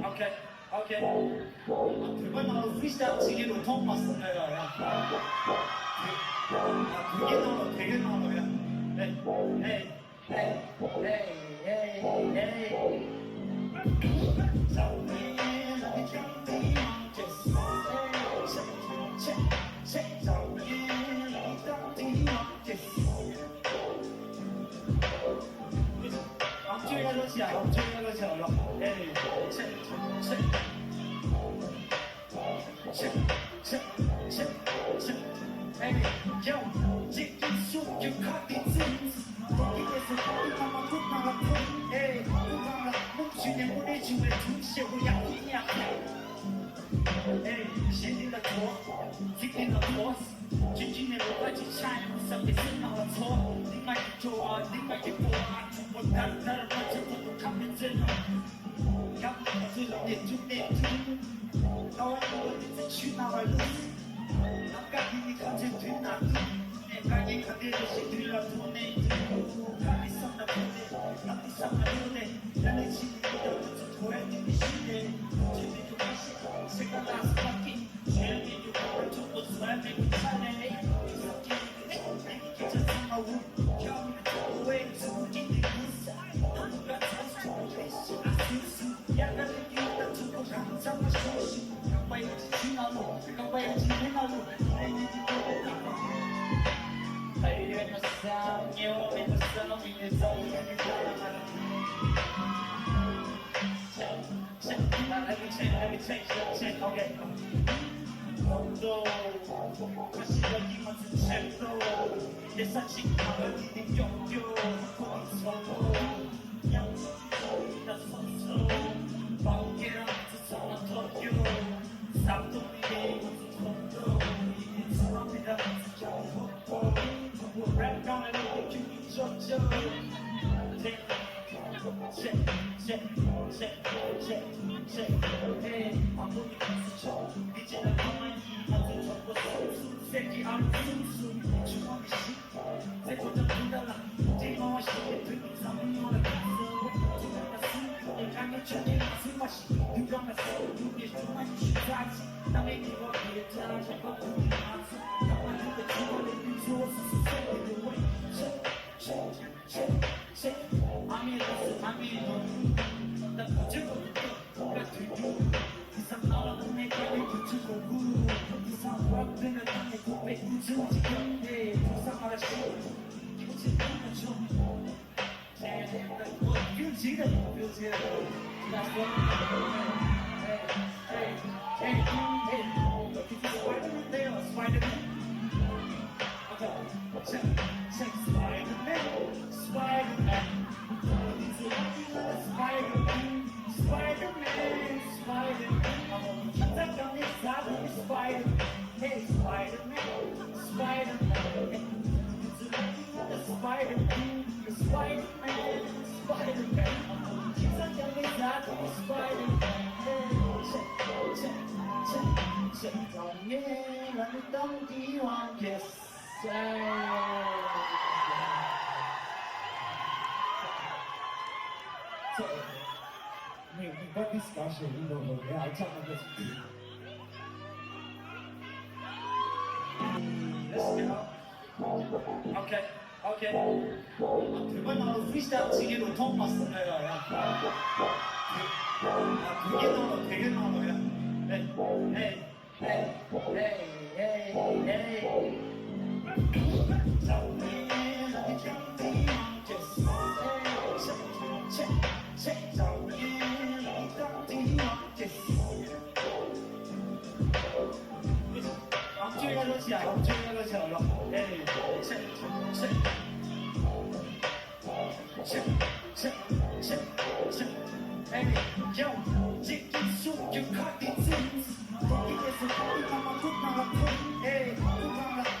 Okay, okay. 그거는 프리스타일 지기로 통 맞습니다. 그게 너무 되게 너무야. 네, 네, 네, 네, 네, What discussion, I talk about this. Okay, okay. 그거는 프리스타일 지기로 통 맞습니다. 그게 너무 되게 너무야. 네, 네, Hey, hey, hey, hey.我们这个起来了，哎，切切切切切切，哎，yo，这个数就靠你自己，这个是靠你妈妈不让我碰，哎，不让我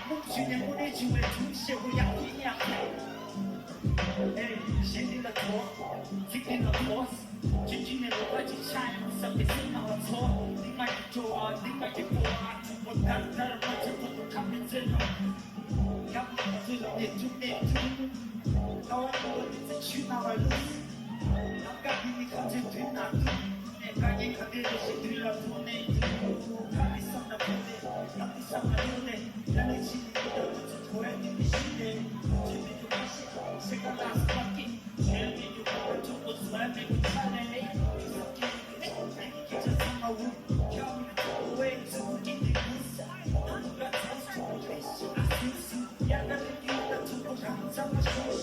梦去年我的就会出现我要你呀，哎，先定了错，今天的错，今天的我就差上辈子那了错，你买的错，你买的锅，我看到了我就不看你真了，看不到最后的终点。I want to shoot now I lose. I'm got me come to do not do. And I get cut in the shit do not do it. Got me some of it. Got me some of it. Let me see you do it to go ahead and be shit. Jimmy, you want shit. Sick of last bucket. Tell me you want to what's left in the challenge. Get just on my room. Call me the way to get the good side. I'm got to I see. Yeah, I got to get the two of them. I'm not sure.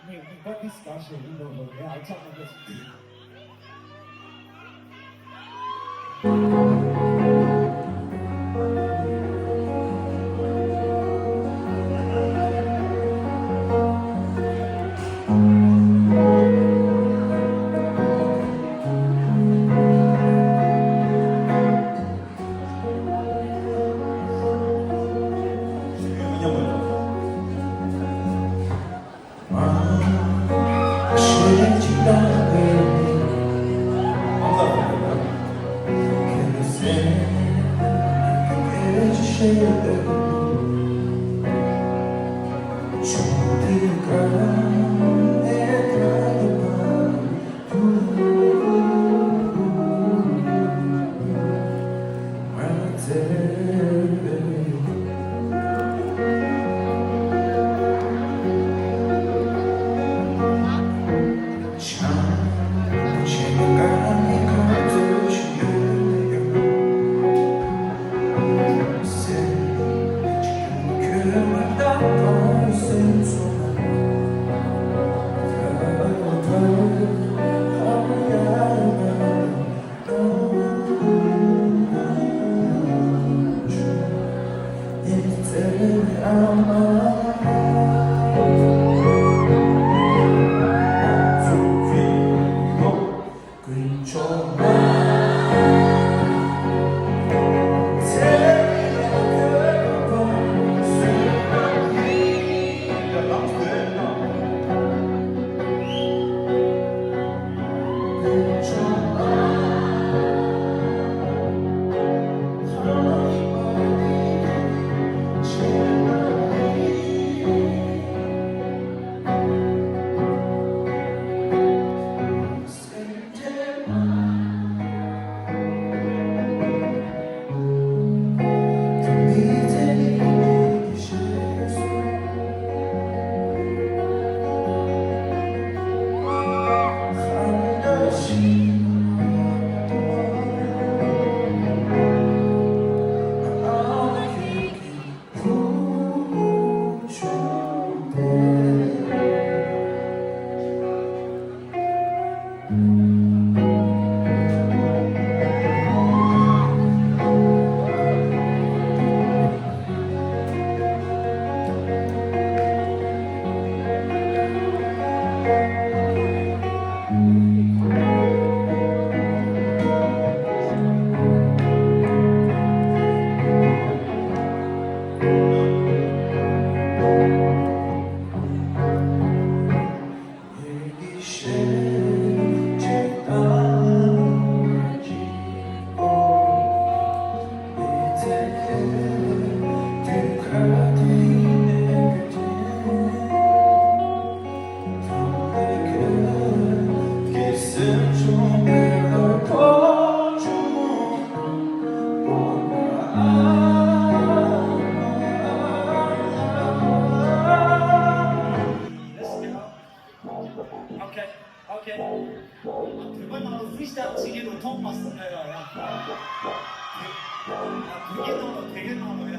你 got discussion, you know, yeah, I talk about this. It's 오케이, 오케이. 그번으로 프리스타일 지기로 통 맞습니다. 야, 그게 되게 나오야.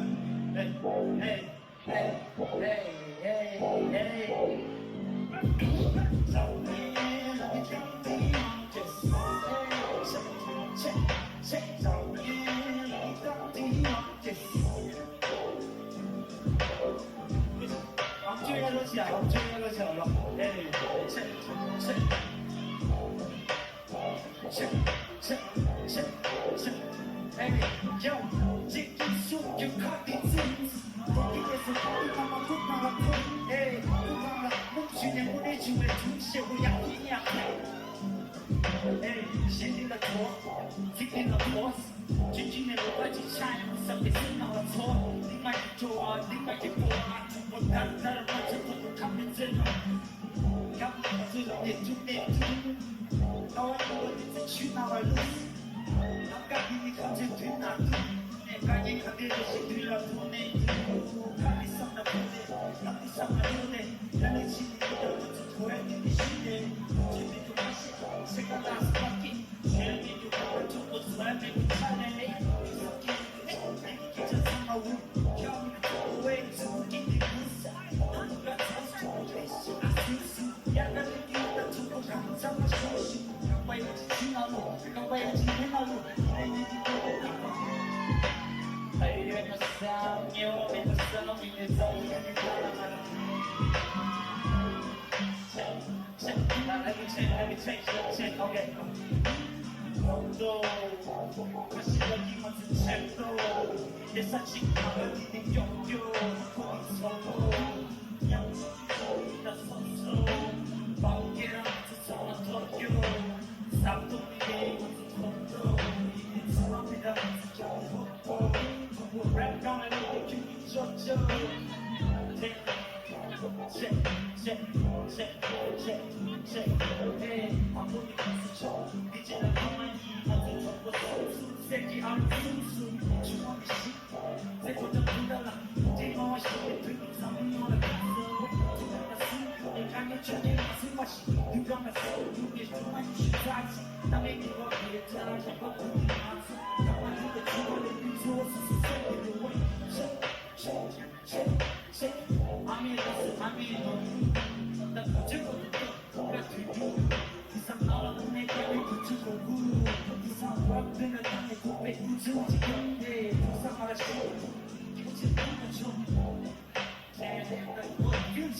에이, 에이, 에이, 에이, 에이, 에이.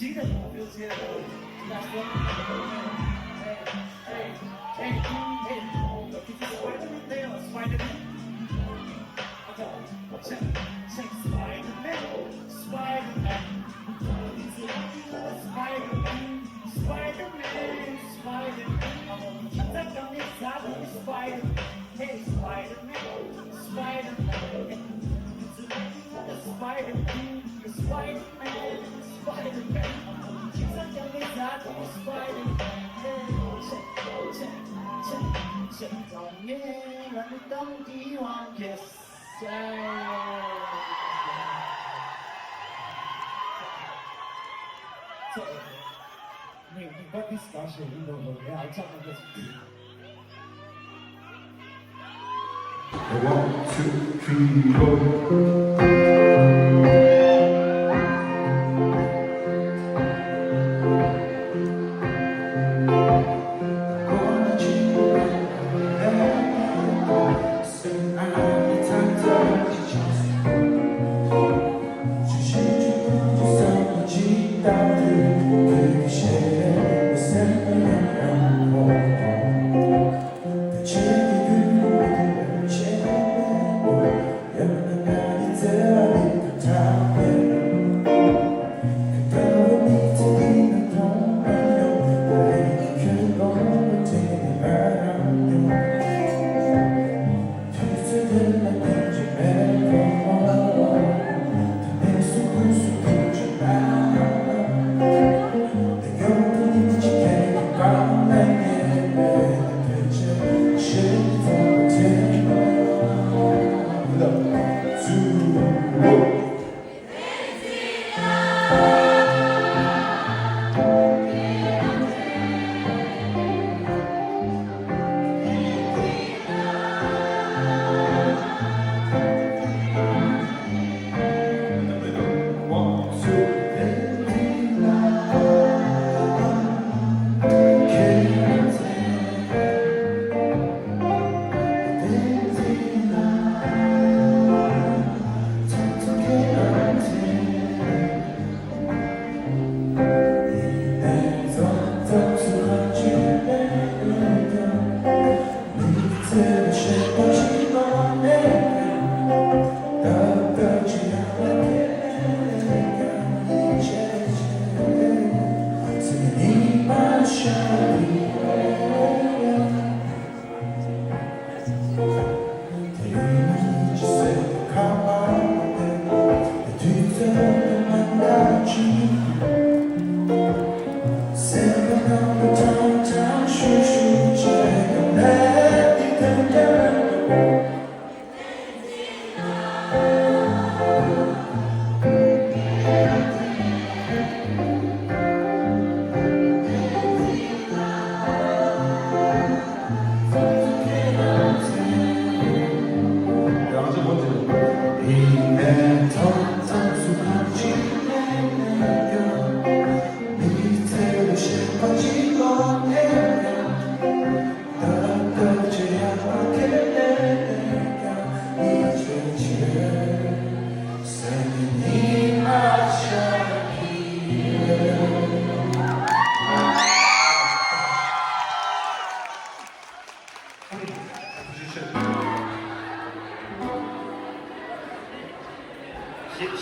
see them. Feels here. That's what. Hey. Look, it's Spider-Man there, Spider-Man. Check Spider-Man. Spider-Man. Hey, Spider-Man. Yes, we've got this discussion, you know, but yeah, I'll talk about this. 1, 2, 3, go.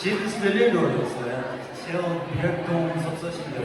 CFS 벨리로 올렸어요. 세원 비활동 석서신들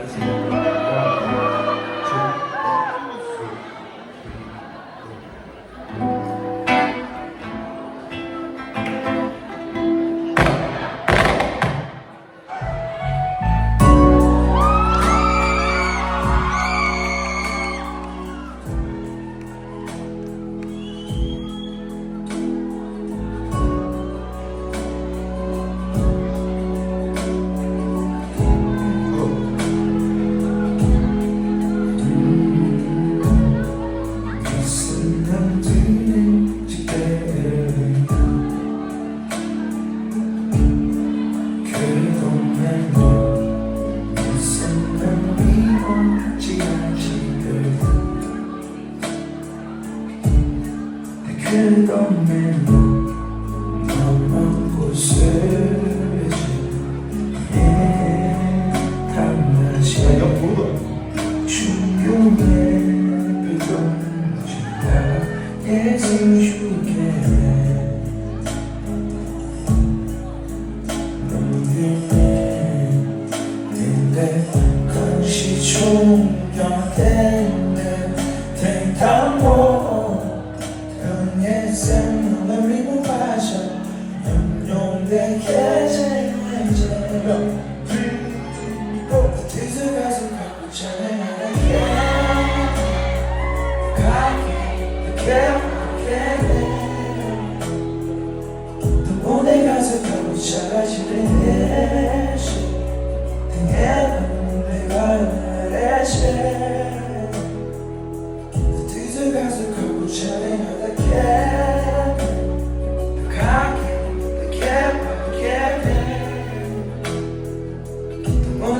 끝없는 곳을 향해 가면 때는 대담고 그의 샘물을 입어봐서 영롱되게 제외제 뒤에서 가서 갖고 찬양하게 내 가서 가고 차가지는 내시 등에 내가 말해시 뒤에서 가서 가고 찬양하다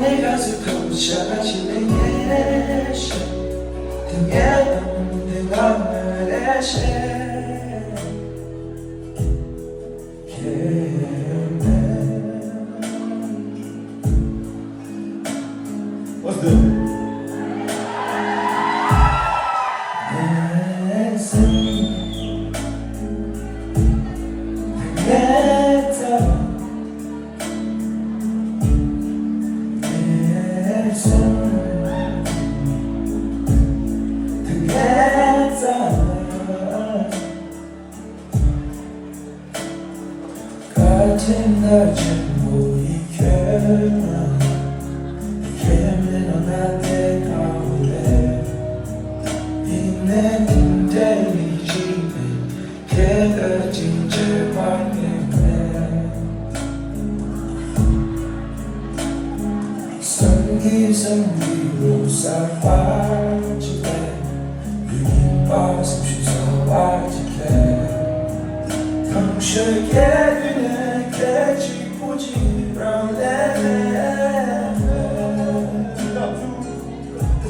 내 가서 가고 차가지는 내시 등에 내가 말해시 What's the 같은 낮은 모이켜나 예민한 나의 가을에 있는 군대 이 집에 개가진 제방에 성기로 살빠지게 유인바 삼십사와지게 감ሸ게 그네 개지고지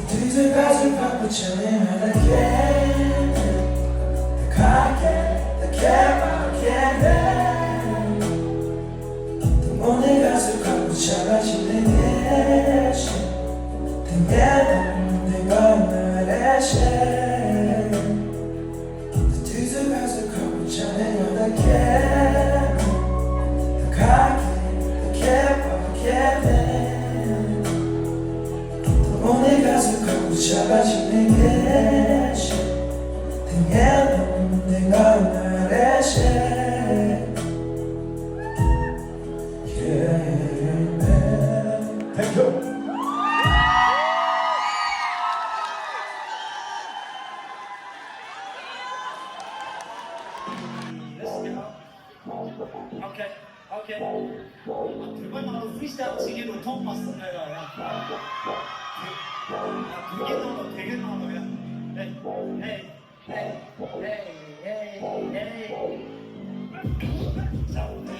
뒤에 가슴 바쁘 찬양하게 오늘 가슴 바쁘 차가지는 예시 등에는 내가 말해시 뒤에 가슴 바쁘 찬양하게 오늘 가서 가고 작아지는 예시 등에는 내가 말해시 Thank you. Okay, okay. 그거는 프리스타일 지기로 통 맞습니다. 그게 너무 되게 나와요. Hey, hey, hey, hey, hey, hey. 자, 우리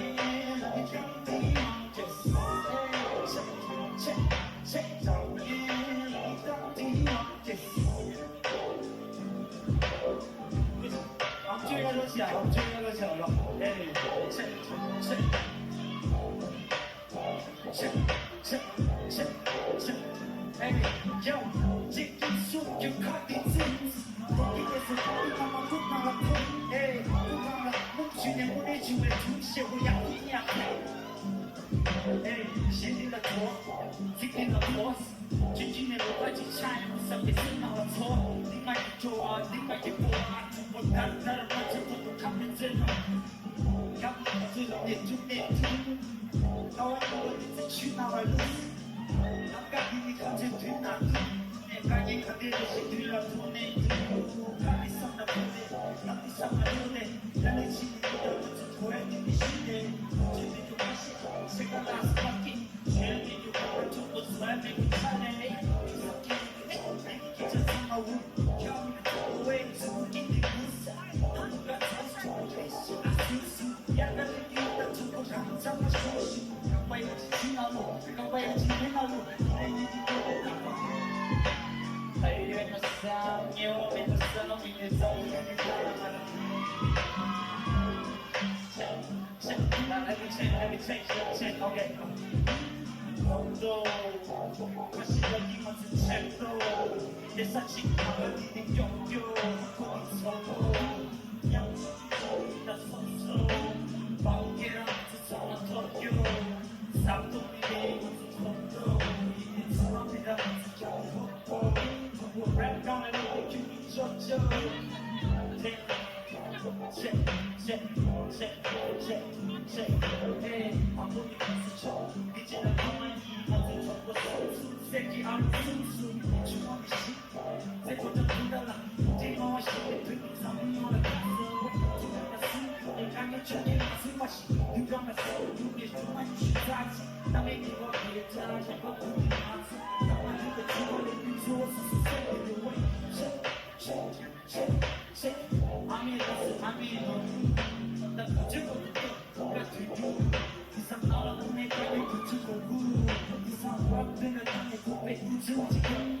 우중지경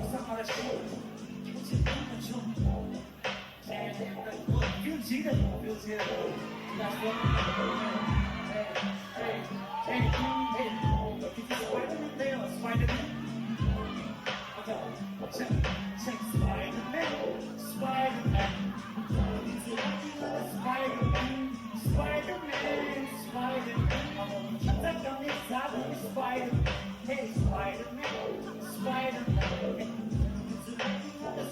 부상하시고 기분이 좀 feel it. That's what hey, hey, hey, hey. Look, it's Spider-Man there, Spider-Man. Okay, check Spider-Man, Spider-Man. Spider-Man, Spider-Man, Spider-Man. Check on this side of the Spider-Man. Hey, Spider-Man, Spider-Man.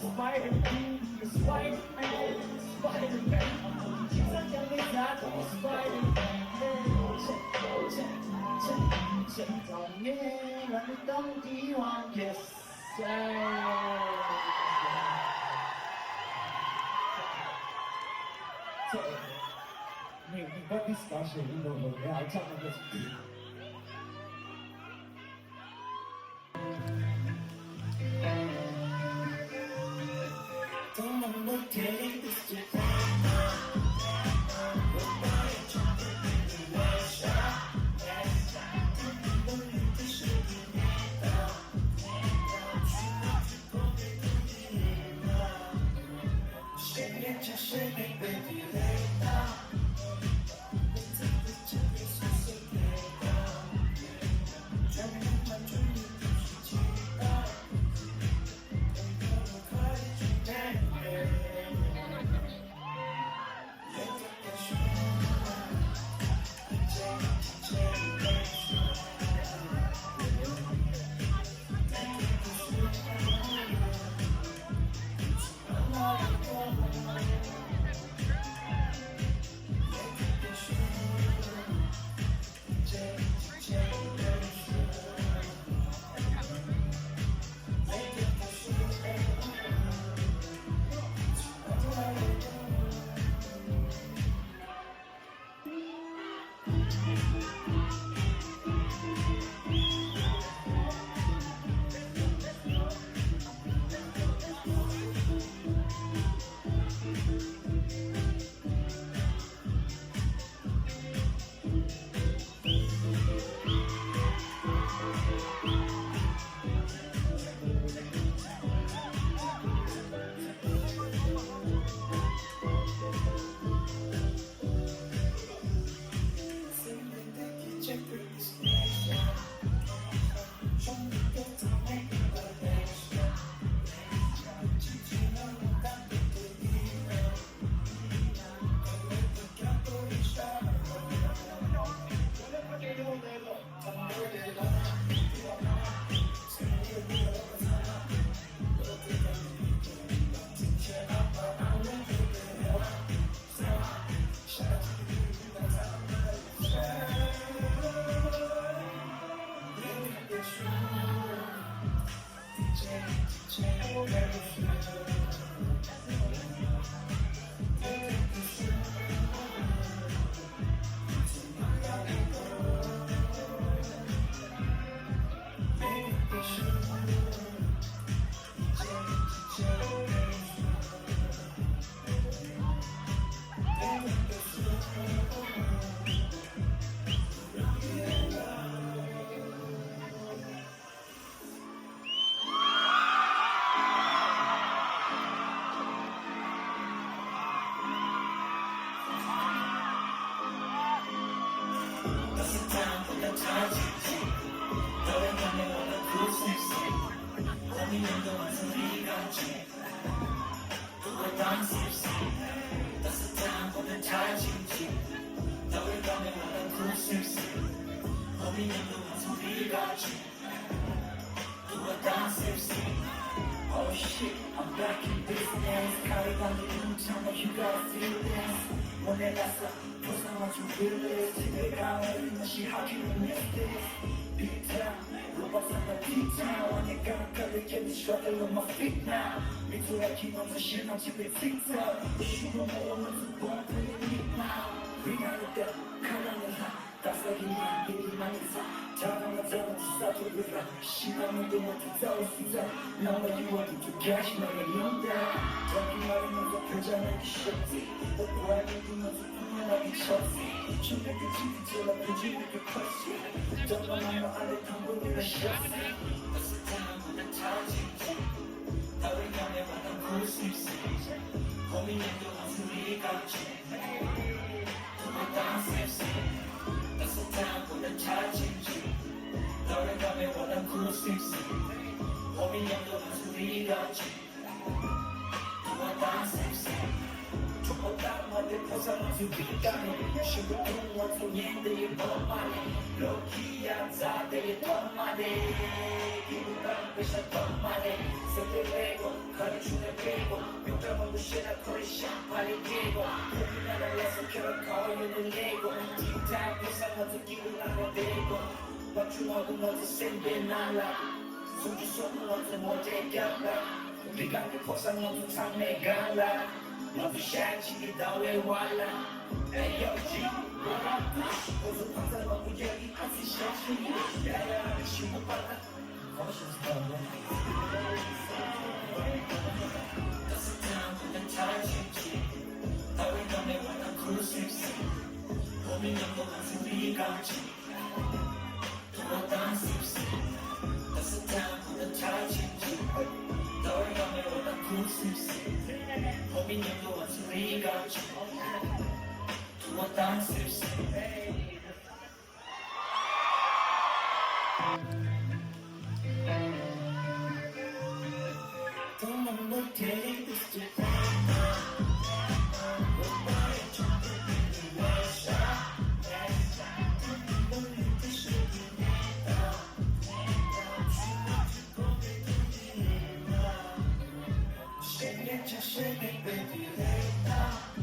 Spider-Man, Spider-Man, Spider-Man. Check on this side of the Spider-Man. Check on me, let me don't be one, yes. But discussion, you know, but yeah, I'll talk about this. Don't wanna look at it, it's just shake it, just shake it, baby, lay it down. Oh shit, I'm back in business. 가리방이 눈창에 휴가 feel this. 원해놨어, 벗어나줘 feel this. 집에 가면 다시 하기로 했대. Big time, 로봇산다 big time. 원해가 가득 get me struggle on my feet now. 미투야 기념사 신랑 집에 TikTok. 슈로 먹으면서 bomb feeling now. 위나는 때 가난한 하. 따스하기만 일만 있어. 자랑은 싸돌리라. 시간은 그만큼 싸웠으자. 너와 유언이 두 가시 너의 용다. 자기 말하면서 표정하기 쉽지. 또 보아는 그만큼 나 미쳤어 춤을 그치기 전에 부지를 컸어 정말 너 안에 당분을 쉬었어 따뜻한 차지지 너를 향해 왔던 그 습시 고민해도 한숨이 같지 그것도 습시 따뜻한 차지지 너를 향해 왔던 그 습시 고민해도 한숨이 같지 그것도 습시 Otamade posano su gitane Shibutun watu yende ye bomane Lokia zade ye tomade Gibutan pesha tomade Sete lego, kari chune bego Yuta mushera kori shampali gego Kumina leso kera kawaii ne lego Tic-tac posano su gilulano dego Wachuna unoze sembe nala Suju sono noze mote gala Ligane posano su tame gala Love shaggy, dawe wala. Hey yo, G, what up? Ozo pata ma kujagi, asi shaggy. Yeah, shimu pata. Cautious, brother. That's the time when the time changes. Dawe dame wala crucifix. Homi yango hansi gachi. Tuwa dancing. That's the time when the time changes. Dawe dame wala crucifix. Hoping you know what's really got you to a dancer's don't know what day is today. Shake it, baby, lay down.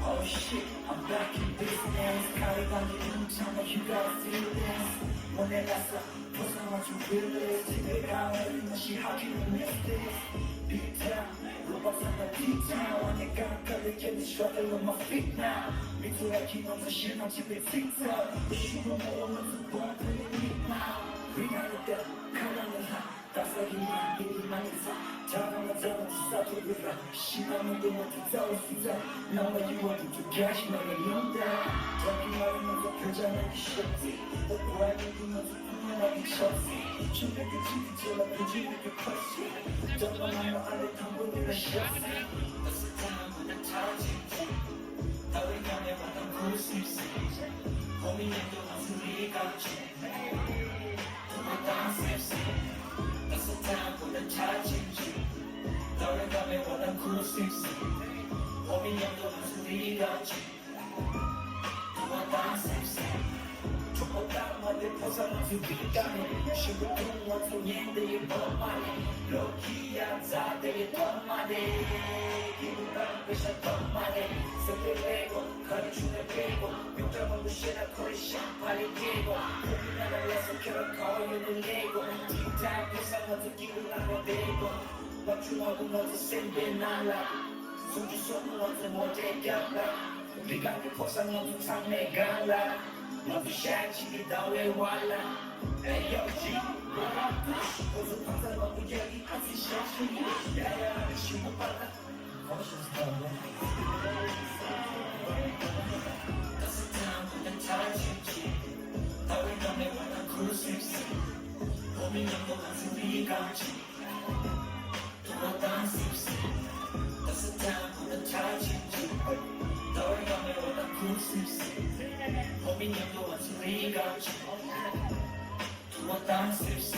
Oh shit, I'm back in business. Carry on the room, tell me you gotta feel this. 보내놨어 보상만 준비를 집에 가면 다시 하기는 했대 Btown 로박사가 Btown 내가 가득해 struggle on my feet now 미투야 기념서 실망 집에 틱톡 쉬고 모으면서 본 그림 now 위나는 때 가난은 하 다스리는 일만 있어 자랑은 자랑 싸돌리라 신나는 건 두자울 수자 나와 유언이 두 가지 너의 용다 자기 말하면서 표정하기 쉽지 너와의 꿈면서 풍년하기 쉽지 준비를 지키지라 부지를 컸지 저번에 너 안에 당분이라 쉽지 따스함보다 차지지 너의 감에 받은 구습시 고민해도 무슨 같지 너보다 셉시 따스함보다 차지지 너의 감에 원한 구습시 고민해도 무슨 일 같지 너보다 셉시 조금만 내 벗어난 수비가네 쉬고 동원 소년들이 범하네 로키야 자들이 덤마네 기분가는 것이 덤마네 섞여내고 가르치는 빼고 욕정은 무시나 코리 샴파리 깨고 고민하는 레서 결혼 거연을 내고 뒷장 부상은 기분 나눠대고 맞춤하고 너도 센데 날라 손주 손은 어서 못해 겹라 우리가 그 포상 너도 상내 갈라 너도 샤치기 너의 왈라 에이요지 무슨 항상 너무 여기 아직 샤치 야야 쉬고 빨라 따스함보다 차지지 너의 감에 원한 구습시 고민하고 한숨 비가지 또어떤 습시 따스함보다 차지지 너의 감에 원한 구습시 고민하고 한숨 비가지 또어떤 습시